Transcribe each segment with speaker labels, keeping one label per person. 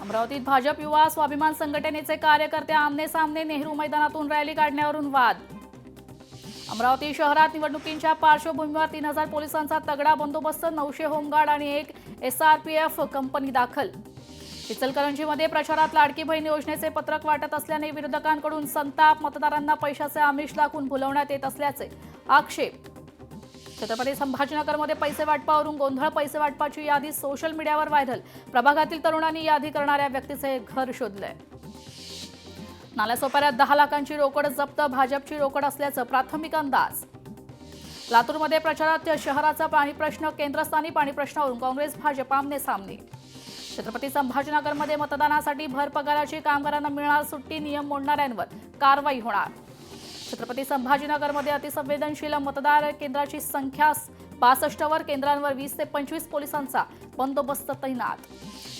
Speaker 1: अमरावतीत भाजप युवा स्वाभिमान संघटनेचे कार्यकर्ते आमने सामने नेहरू मैदानातून रॅली काढण्यावरून वाद। अमरावती शहरात निवडणुकींच्या पार्श्वभूमीवर 3000 पोलिसांचा तगडा बंदोबस्त, 900 होमगार्ड आणि एक एसआरपीएफ कंपनी दाखल। इचलकरंजीमध्ये प्रचारात लाडकी बहीण योजनेचे पत्रक वाटत असल्याने विरोधकांकडून संताप, मतदारांना पैशाचे आमिष दाखवून भुलवण्यात येत असल्याचे आक्षेप। छत्रपती संभाजीनगरमध्ये पैसे वाटपावरून गोंधळ, पैसे वाटपाची यादी सोशल मीडियावर व्हायरल। प्रभागातील तरुणांनी यादी करणाऱ्या व्यक्तीचे घर शोधले। नाल्यासोपाऱ्यात 10 लाखांची रोकड जप्त, भाजपची रोकड असल्याचं प्राथमिक अंदाज। लातूरमध्ये प्रचारात शहराचा पाणी प्रश्न, केंद्रस्थानी पाणी प्रश्नावरून काँग्रेस भाजप आमने सामने। छत्रपती संभाजीनगरमध्ये मतदानासाठी भर पगाराची कामगारांना मिळणार सुट्टी, नियम मोडणाऱ्यांवर कारवाई होणार। छत्रपती संभाजीनगरमध्ये अतिसंवेदनशील मतदार केंद्राची संख्या 62 वर, केंद्रांवर 20 ते 25 पोलिसांचा बंदोबस्त तैनात।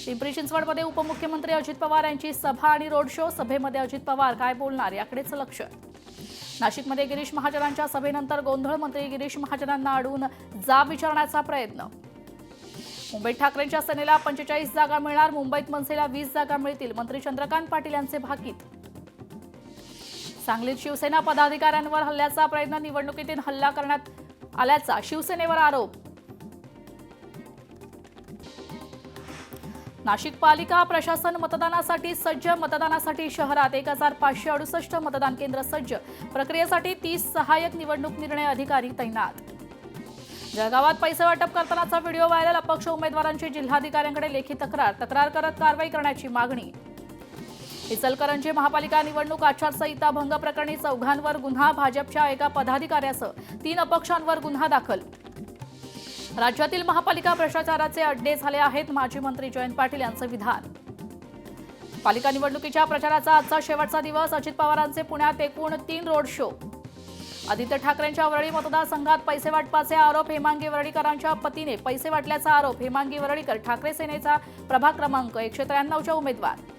Speaker 1: पिंपरी चिंचवडमध्ये उपमुख्यमंत्री अजित पवार यांची सभा आणि रोड शो, सभेमध्ये अजित पवार काय बोलणार याकडेच लक्ष। नाशिकमध्ये गिरीश महाजनांच्या सभेनंतर गोंधळ, मंत्री गिरीश महाजनांना अडवून जाब विचारण्याचा प्रयत्न। मुंबईत ठाकरेंच्या सेनेला 45 जागा मिळणार, मुंबईत मनसेला 20 जागा मिळतील, मंत्री चंद्रकांत पाटील यांचे भाकीत। सांगलीत शिवसेना पदाधिकाऱ्यांवर हल्ल्याचा प्रयत्न, निवडणुकीत हल्ला करण्यात आल्याचा शिवसेनेवर आरोप। नाशिक पालिका प्रशासन मतदानासाठी सज्ज, मतदानासाठी शहरात 1568 मतदान केंद्र सज्ज, प्रक्रियेसाठी 30 सहाय्यक निवडणूक निर्णय अधिकारी तैनात। जळगावात पैसे वाटप करतानाचा व्हिडिओ व्हायरल, अपक्ष उमेदवारांची जिल्हाधिकाऱ्यांकडे लेखी तक्रार करत कारवाई करण्याची मागणी। इचलकरंजी महापालिका निवडणूक आचारसंहिता भंग प्रकरणी 4 गुन्हा, भाजपच्या एका पदाधिकाऱ्यासह 3 अपक्षांवर गुन्हा दाखल। राज्यातील महापालिका भ्रष्टाचाराचे अड्डे झाले आहेत, माजी मंत्री जयंत पाटील यांचं विधान। पालिका निवडणुकीच्या प्रचाराचा आजचा शेवटचा दिवस, अजित पवारांचे पुण्यात एकूण 3 रोड शो। आदित्य ठाकरेंच्या वरळी मतदारसंघात पैसे वाटपाचे आरोप, हेमांगी वरळीकरांच्या पतीने पैसे वाटल्याचा आरोप। हेमांगी वरळीकर ठाकरे सेनेचा प्रभाग क्रमांक 193च्या उमेदवार।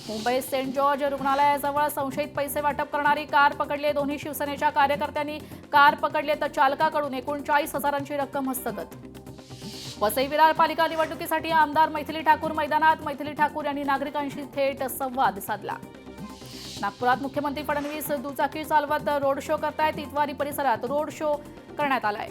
Speaker 1: मुंबईत सेंट जॉर्ज रुग्णालयाजवळ संशयित पैसे वाटप करणारी कार पकडली, दोन्ही शिवसेनेच्या कार्यकर्त्यांनी कार पकडले तर चालकाकडून 39,000ची रक्कम हस्तगत। वसई विरार पालिका निवडणुकीसाठी आमदार मैथिली ठाकूर मैदानात, मैथिली ठाकूर यांनी नागरिकांशी थेट संवाद साधला। नागपुरात मुख्यमंत्री फडणवीस दुचाकी चालवत रोड शो करतायत, इतवारी परिसरात रोड शो करण्यात आलाय।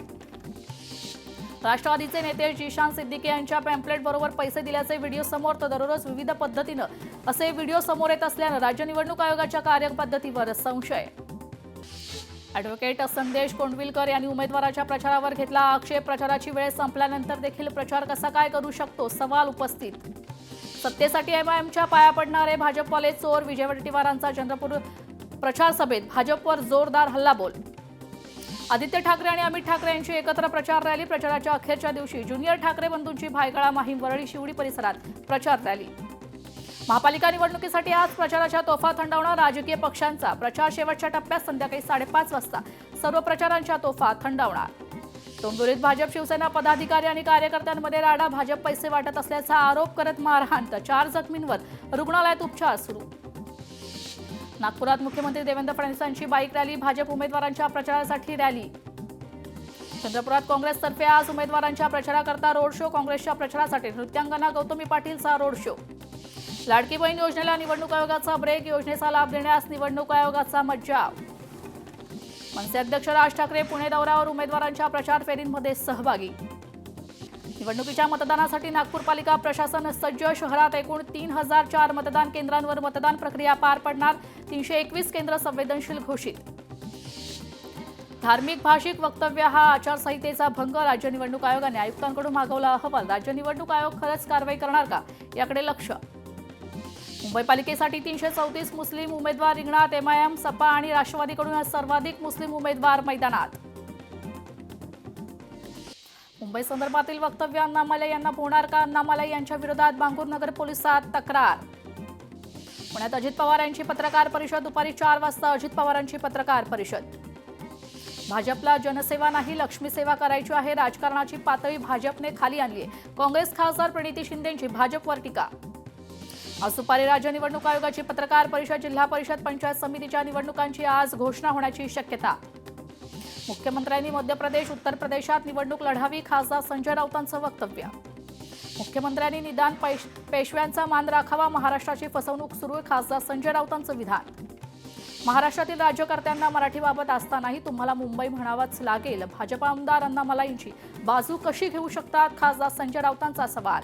Speaker 1: राष्ट्रवादीचे नेते जिशान सिद्दीकी यांच्या पॅम्पलेट बरोबर पैसे दिल्याचे व्हिडिओ समोर, तर दररोज विविध पद्धतीने असे व्हिडिओ समोर येत असल्याने राज्य निवडणूक आयोगाच्या कार्यपद्धतीवर संशय। ॲडव्होकेट संदेश कोंडविलकर यांनी उमेदवाराच्या प्रचारावर घेतला आक्षेप, प्रचाराची वेळ संपल्यानंतर देखील प्रचार कसा काय करू शकतो, सवाल उपस्थित। सत्तेसाठी एमआयएमच्या पाया पडणारे भाजपवाले चोर, विजय वडेट्टीवारांचा चंद्रपूर प्रचार सभेत भाजपवर जोरदार हल्लाबोल। आदित्य ठाकरे आणि अमित ठाकरे यांची एकत्र प्रचार रॅली, प्रचाराच्या अखेरच्या दिवशी ज्युनियर ठाकरे बंधूंची भायखळा, माहीम, वरळी, शिवडी परिसरात प्रचार रॅली। महापालिका निवडणुकीसाठी आज प्रचाराच्या तोफा थंडावणार, राजकीय पक्षांचा प्रचार शेवटच्या टप्प्यात संध्याकाळी 5:30 वाजता सर्व प्रचारांच्या तोफा थंडावणार। डोंबिवलीत भाजप शिवसेना पदाधिकारी आणि कार्यकर्त्यांमध्ये राडा, भाजप पैसे वाटत असल्याचा आरोप करत मारहाण, तर 4 जखमींवर रुग्णालयात उपचार सुरू। नागपुरात मुख्यमंत्री देवेंद्र फडणवीसांची बाईक रॅली, भाजप उमेदवारांच्या प्रचारासाठी रॅली। चंद्रपुरात काँग्रेसतर्फे आज उमेदवारांच्या प्रचाराकरता रोड शो, काँग्रेसच्या प्रचारासाठी नृत्यांगना गौतमी पाटीलचा रोड शो। लाडकी बहीण योजनेला निवडणूक आयोगाचा ब्रेक, योजनेचा लाभ देण्यास निवडणूक आयोगाचा मज्जाव। मनसे अध्यक्ष राज ठाकरे पुणे दौऱ्यावर, उमेदवारांच्या प्रचार फेरींमध्ये सहभागी। निवडणुकीच्या मतदानासाठी नागपूर पालिका प्रशासन सज्ज, शहरात एकूण 3004 मतदान केंद्रांवर मतदान प्रक्रिया पार पडणार, 321 केंद्र संवेदनशील घोषित। धार्मिक भाषिक वक्तव्य हा आचारसंहितेचा भंग, राज्य निवडणूक आयोगाने आयुक्तांकडून मागवला अहवाल, राज्य निवडणूक आयोग खरंच कारवाई करणार का याकडे लक्ष। मुंबई पालिकेसाठी 334 मुस्लिम उमेदवार रिंगणात, एमआयएम, सपा आणि राष्ट्रवादीकडून सर्वाधिक मुस्लिम उमेदवार मैदानात। मुंबई संदर्भातील वक्तव्य अण्णामलई यांना होणार का, अण्णामलई यांच्या विरोधात बांगूर नगर पोलिसात तक्रार। पुण्यात अजित पवार यांची पत्रकार परिषद, दुपारी 4 वाजता अजित पवारांची पत्रकार परिषद। भाजपला जनसेवा नाही, लक्ष्मी सेवा करायची आहे, राजकारणाची पातळी भाजपने खाली आणली आहे, काँग्रेस खासदार प्रणिती शिंदेंची भाजपवर टीका। आज दुपारी राज्य निवडणूक आयोगाची पत्रकार परिषद, जिल्हा परिषद पंचायत समितीच्या निवडणुकांची आज घोषणा होण्याची शक्यता। मुख्यमंत्र्यांनी मध्य प्रदेश, उत्तर प्रदेशात निवडणूक लढावी, खासदार संजय राऊतांचं वक्तव्य। मुख्यमंत्र्यांनी निदान पेशव्यांचा मान राखावा, महाराष्ट्राची फसवणूक सुरू आहे, खासदार संजय राऊतांचं विधान. महाराष्ट्रातील राज्यकर्त्यांना मराठीबाबत असतानाही तुम्हाला मुंबई म्हणावंच लागेल, भाजप आमदार अण्णामलाईंची बाजू कशी घेऊ शकतात, खासदार संजय राऊतांचा सवाल.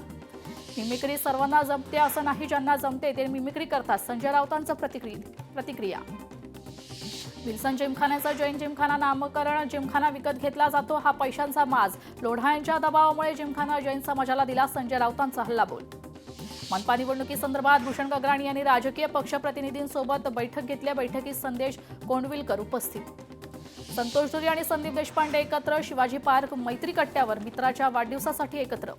Speaker 1: मिमिक्री सर्वांना जमते असं नाही, ज्यांना जमते ते मिमिक्री करतात, संजय राऊतांचं प्रतिक्रिया. विल्सन जिमखान्याचं जैन जिमखाना नामकरण, जिमखाना विकत घेतला जातो, हा पैशांचा माज. लोढा यांच्या दबावामुळे जिमखाना जैन समाजाला दिला, संजय राऊतांचा हल्लाबोल. मनपा निवडणुकीसंदर्भात भूषण गगराणी यांनी राजकीय पक्षप्रतिनिधींसोबत बैठक घेतली. बैठकीत संदेश कोंडविलकर उपस्थित. संतोष धुरी आणि संदीप देशपांडे एकत्र, शिवाजी पार्क मैत्री कट्ट्यावर मित्राच्या वाढदिवसासाठी एकत्र.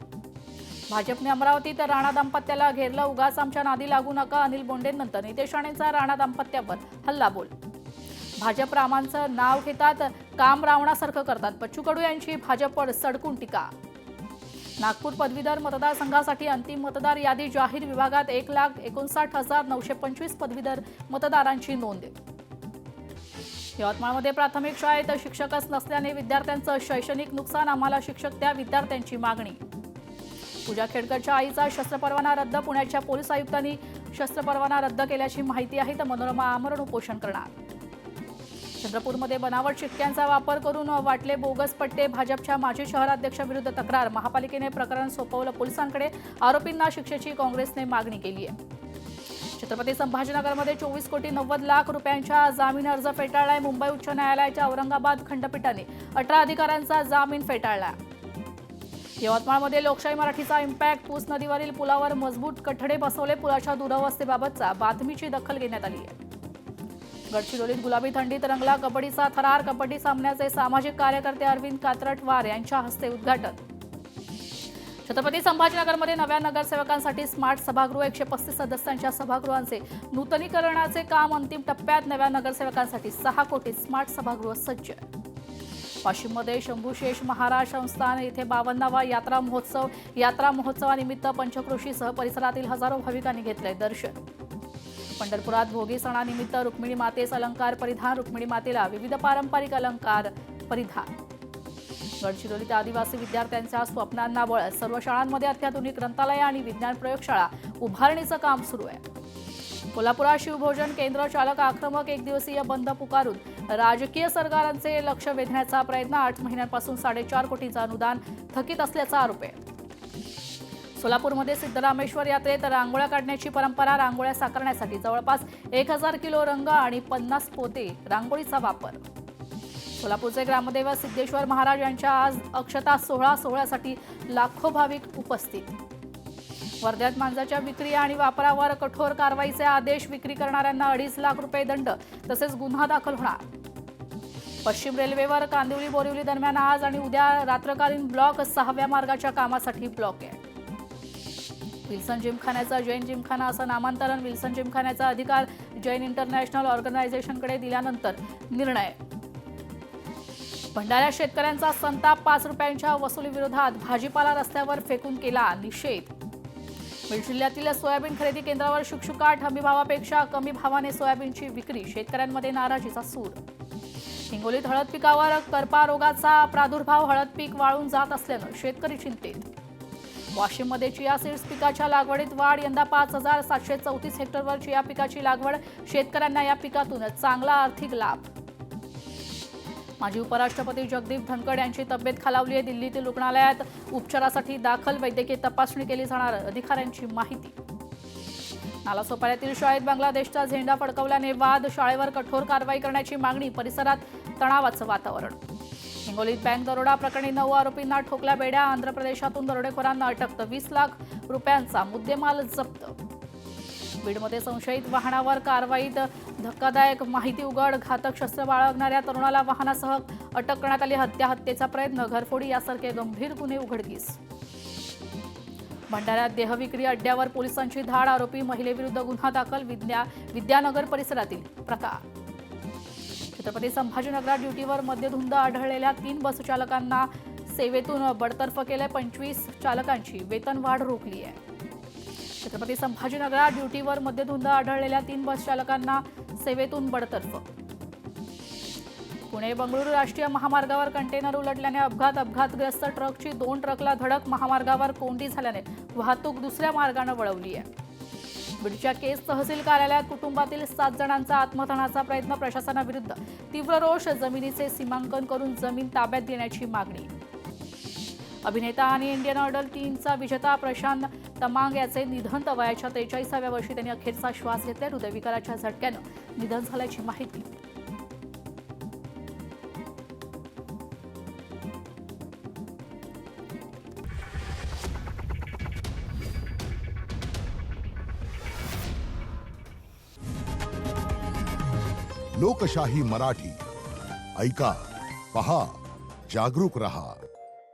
Speaker 1: भाजपने अमरावतीत राणा दाम्पत्याला घेरलं, उगाच आमच्या नादी लागू नका, अनिल बोंडेंनंतर नितेश राणेंचा राणा दाम्पत्यावर हल्लाबोल. भाजप रामांचं नाव घेतात, काम रावणासारखं करतात, बच्चू कडू यांची भाजपवर सडकून टीका. नागपूर पदवीधर मतदारसंघासाठी अंतिम मतदार यादी जाहीर, विभागात 1,59,925 पदवीधर मतदारांची नोंद. यवतमाळमध्ये प्राथमिक शाळेत शिक्षकच नसल्याने विद्यार्थ्यांचं शैक्षणिक नुकसान, आम्हाला शिक्षक द्या, विद्यार्थ्यांची मागणी. पूजा खेडकरच्या आईचा शस्त्रपरवाना रद्द, पुण्याच्या पोलीस आयुक्तांनी शस्त्रपरवाना रद्द केल्याची माहिती आहे, तर मनोरमा आमरण उपोषण करणार. चंद्रपूरमध्ये बनावट शिक्क्यांचा वापर करून वाटले बोगस पट्टे, भाजपच्या माजी शहराध्यक्षाविरुद्ध तक्रार, महापालिकेने प्रकरण सोपवलं पोलिसांकडे, आरोपींना शिक्षेची काँग्रेसने मागणी केली आहे. छत्रपती संभाजीनगरमध्ये 24,90,00,000 रुपयांचा जामीन अर्ज फेटाळलाय, मुंबई उच्च न्यायालयाच्या औरंगाबाद खंडपीठाने 18 अधिकाऱ्यांचा जामीन फेटाळला. यवतमाळमध्ये लोकशाही मराठीचा इम्पॅक्ट, पूस नदीवरील पुलावर मजबूत कठडे बसवले, पुलाच्या दुरवस्थेबाबतचा बातमीची दखल घेण्यात आली आहे. गडचिरोलीत गुलाबी थंडीत रंगला कबड्डीचा थरार, कबड्डी सामन्याचे सामाजिक कार्यकर्ते अरविंद कात्रटवार यांच्या हस्ते उद्घाटन. छत्रपती संभाजीनगरमध्ये नव्या नगरसेवकांसाठी स्मार्ट सभागृह, 135 सदस्यांच्या सभागृहांचे नूतनीकरणाचे काम अंतिम टप्प्यात, नव्या नगरसेवकांसाठी 6 कोटी स्मार्ट सभागृह सज्ज. वाशिममध्ये शंभूशेष महाराज संस्थान येथे 52वा यात्रा महोत्सवानिमित्त पंचक्रोशीसह परिसरातील हजारो भाविकांनी घेतले दर्शन. पंढरपुरात भोगी सणानिमित्त रुक्मिणी मातेस अलंकार परिधान, रुक्मिणी मातेला विविध पारंपरिक अलंकार परिधान. गडचिरोलीत आदिवासी विद्यार्थ्यांच्या स्वप्नांना बळ, सर्व शाळांमध्ये अत्याधुनिक ग्रंथालय आणि विज्ञान प्रयोगशाळा उभारणीचं काम सुरू आहे. कोल्हापुरात शिवभोजन केंद्र चालक आक्रमक, 1 दिवसीय बंद पुकारून राजकीय सरकारांचे लक्ष वेधण्याचा प्रयत्न, 8 महिन्यांपासून 4.5 कोटींचं अनुदान थकीत असल्याचा आरोप आहे. सोलापूरमध्ये सिद्धरामेश्वर यात्रेत रांगोळ्या काढण्याची परंपरा, रांगोळ्या साकारण्यासाठी जवळपास 1000 किलो रंग आणि 50 पोते रांगोळीचा वापर. सोलापूरचे ग्रामदैवत सिद्धेश्वर महाराज यांच्या आज अक्षता सोहळ्यासाठी लाखो भाविक उपस्थित. वर्ध्यात मांजाच्या विक्री आणि वापरावर कठोर कारवाईचे आदेश, विक्री करणाऱ्यांना 2.5 लाख रुपये दंड तसेच गुन्हा दाखल होणार. पश्चिम रेल्वेवर कांदिवली बोरिवली दरम्यान आज आणि उद्या रात्रकालीन ब्लॉक, 6व्या मार्गाच्या कामासाठी ब्लॉक आहे. विल्सन जिमखान्याचा जैन जिमखाना असं नामांतरण, विल्सन जिमखान्याचा अधिकार जैन इंटरनॅशनल ऑर्गनायझेशनकडे दिल्यानंतर निर्णय. भंडाऱ्यात शेतकऱ्यांचा संताप, 5 रुपयांच्या वसुलीविरोधात भाजीपाला रस्त्यावर फेकून केला निषेध. बीड जिल्ह्यातील सोयाबीन खरेदी केंद्रावर शुकशुकाट, हमीभावापेक्षा कमी भावाने सोयाबीनची विक्री, शेतकऱ्यांमध्ये नाराजीचा सूर. हिंगोलीत हळद पिकावर करपा रोगाचा प्रादुर्भाव, हळद पीक वाळून जात असल्यानं शेतकरी चिंतेत. वाशिममध्ये चिया सीड्स पिकाच्या लागवडीत वाढ, यंदा 5,734 हेक्टरवर चिया पिकाची लागवड, शेतकऱ्यांना या पिकातून चांगला आर्थिक लाभ. माजी उपराष्ट्रपती जगदीप धनखड यांची तब्येत खालावली आहे, दिल्लीतील रुग्णालयात उपचारासाठी दाखल, वैद्यकीय तपासणी केली जाणार, अधिकाऱ्यांची माहिती. नालासोपाऱ्यातील शाळेत बांगलादेशचा झेंडा फडकवल्याने वाद, शाळेवर कठोर कारवाई करण्याची मागणी, परिसरात तणावाचं वातावरण. हिंगोलीत बँक दरोडा प्रकरणी 9 आरोपींना ठोकल्या बेड्या, आंध्र प्रदेशातून दरोडेखोरांना अटक, 20 लाख रुपयांचा मुद्देमाल जप्त. बीडमध्ये संशयित वाहनावर कारवाईत धक्कादायक माहिती उघड, घातक शस्त्र बाळगणाऱ्या तरुणाला वाहनासह अटक करण्यात आली, हत्येचा प्रयत्न, घरफोडी यासारखे गंभीर गुन्हे उघडकीस. भंडाऱ्यात देहविक्री अड्ड्यावर पोलिसांची धाड, आरोपी महिलेविरुद्ध गुन्हा दाखल, विद्यानगर परिसरातील प्रकार. छत्रपती संभाजीनगरात ड्युटीवर मद्यधुंद आढळलेल्या 3 बसचालकांना सेवेतून बडतर्फ केले, 25 चालकांची वेतनवाढ रोखली आहे. छत्रपती संभाजीनगरात ड्युटीवर मद्यधुंद आढळलेल्या 3 बसचालकांना सेवेतून बडतर्फ. पुणे बंगळुरू राष्ट्रीय महामार्गावर कंटेनर उलटल्याने अपघातग्रस्त ट्रकची 2 ट्रकला धडक. महामार्गावर कोंडी झाल्याने वाहतूक दुसऱ्या मार्गाने वळवली आहे. बीडच्या केस तहसील कार्यालयात कुटुंबातील 7 जणांचा आत्महत्याचा प्रयत्न. प्रशासनाविरुद्ध तीव्र रोष. जमिनीचे सीमांकन करून जमीन ताब्यात देण्याची मागणी. अभिनेता आणि इंडियन आयडल 3चा विजेता प्रशांत तमांग याचे निधन. वयाच्या 43व्या वर्षी त्यांनी अखेरचा श्वास घेतला. हृदयविकाराच्या झटक्यानं निधन झाल्याची माहिती.
Speaker 2: लोकशाही मराठी ऐका, पहा, जागरूक रहा.